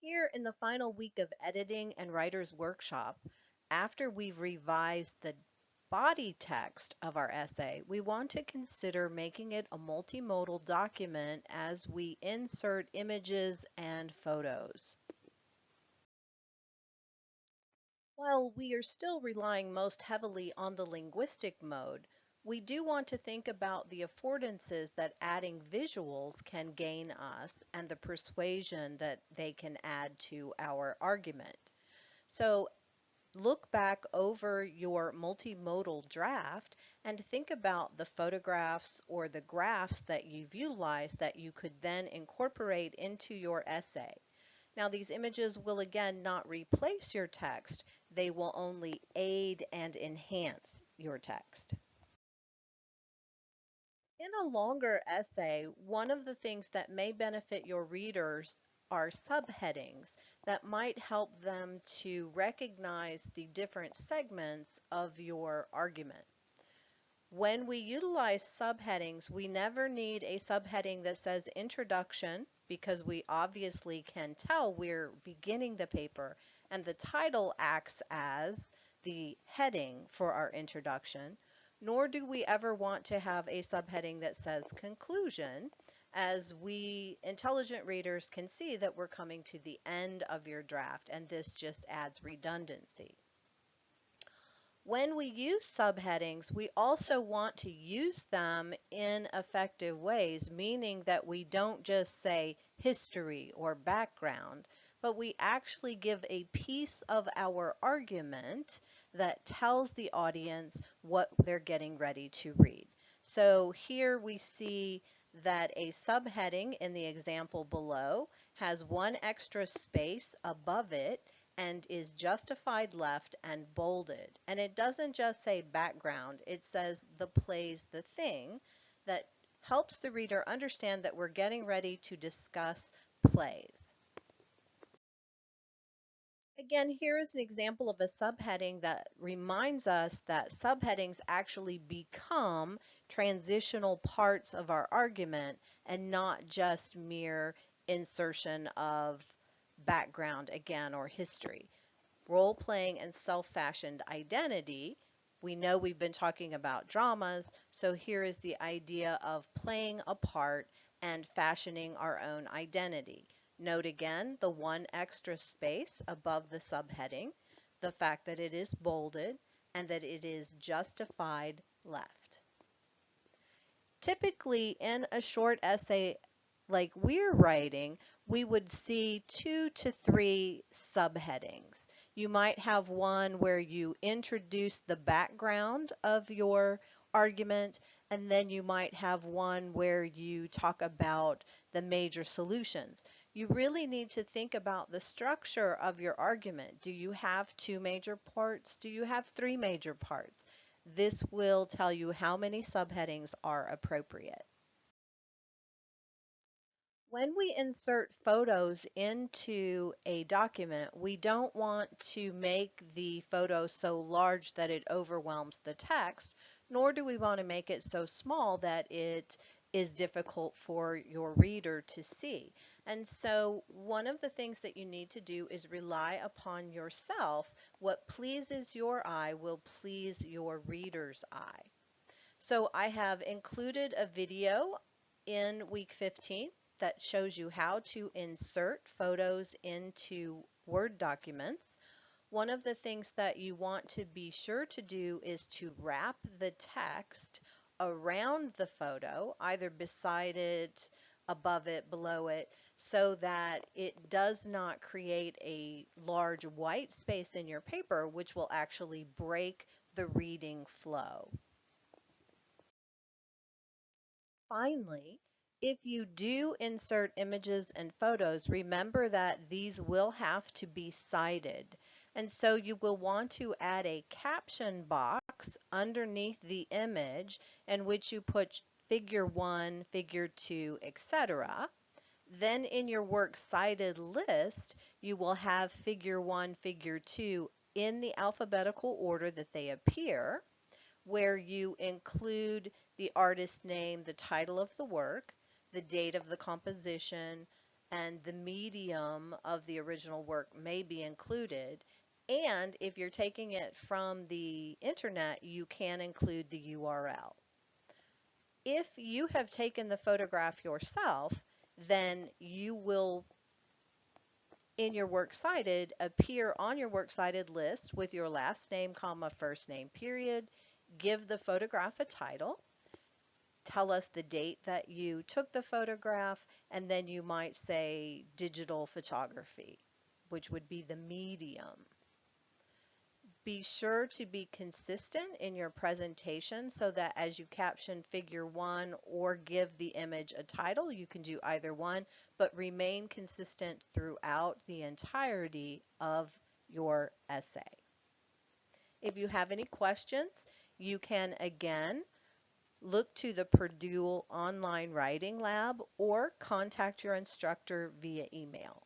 Here in the final week of editing and writer's workshop, after we've revised the body text of our essay, we want to consider making it a multimodal document as we insert images and photos. While we are still relying most heavily on the linguistic mode, we do want to think about the affordances that adding visuals can gain us and the persuasion that they can add to our argument. So look back over your multimodal draft and think about the photographs or the graphs that you've utilized that you could then incorporate into your essay. Now, these images will again not replace your text, they will only aid and enhance your text. In a longer essay, one of the things that may benefit your readers are subheadings that might help them to recognize the different segments of your argument. When we utilize subheadings, we never need a subheading that says introduction because we obviously can tell we're beginning the paper, and the title acts as the heading for our introduction. Nor do we ever want to have a subheading that says conclusion, as we intelligent readers can see that we're coming to the end of your draft, and this just adds redundancy. When we use subheadings, we also want to use them in effective ways, meaning that we don't just say history or background, but we actually give a piece of our argument that tells the audience what they're getting ready to read. So here we see that a subheading in the example below has one extra space above it and is justified left and bolded. And it doesn't just say background, it says the play's the thing that helps the reader understand that we're getting ready to discuss plays. Again, here is an example of a subheading that reminds us that subheadings actually become transitional parts of our argument and not just mere insertion of background again or history. Role-playing and self-fashioned identity. We know we've been talking about dramas, so here is the idea of playing a part and fashioning our own identity. Note again the one extra space above the subheading, the fact that it is bolded, and that it is justified left. Typically, in a short essay like we're writing, we would see 2 to 3 subheadings. You might have one where you introduce the background of your argument, and then you might have one where you talk about the major solutions. You really need to think about the structure of your argument. Do you have 2 major parts? Do you have 3 major parts? This will tell you how many subheadings are appropriate. When we insert photos into a document, we don't want to make the photo so large that it overwhelms the text, nor do we want to make it so small that it is difficult for your reader to see. And so one of the things that you need to do is rely upon yourself. What pleases your eye will please your reader's eye. So I have included a video in week 15 that shows you how to insert photos into Word documents. One of the things that you want to be sure to do is to wrap the text around the photo, either beside it, above it, below it, so that it does not create a large white space in your paper, which will actually break the reading flow. Finally, if you do insert images and photos, remember that these will have to be cited. And so you will want to add a caption box underneath the image in which you put figure 1, figure 2, etc. Then in your works cited list, you will have figure 1, figure 2 in the alphabetical order that they appear, where you include the artist name, the title of the work, the date of the composition, and the medium of the original work may be included. And if you're taking it from the internet, you can include the URL. If you have taken the photograph yourself, then you will, in your Works Cited, appear on your Works Cited list with your last name, comma, first name, period. Give the photograph a title. Tell us the date that you took the photograph, and then you might say digital photography, which would be the medium. Be sure to be consistent in your presentation so that as you caption figure 1 or give the image a title, you can do either one, but remain consistent throughout the entirety of your essay. If you have any questions, you can again look to the Purdue Online Writing Lab or contact your instructor via email.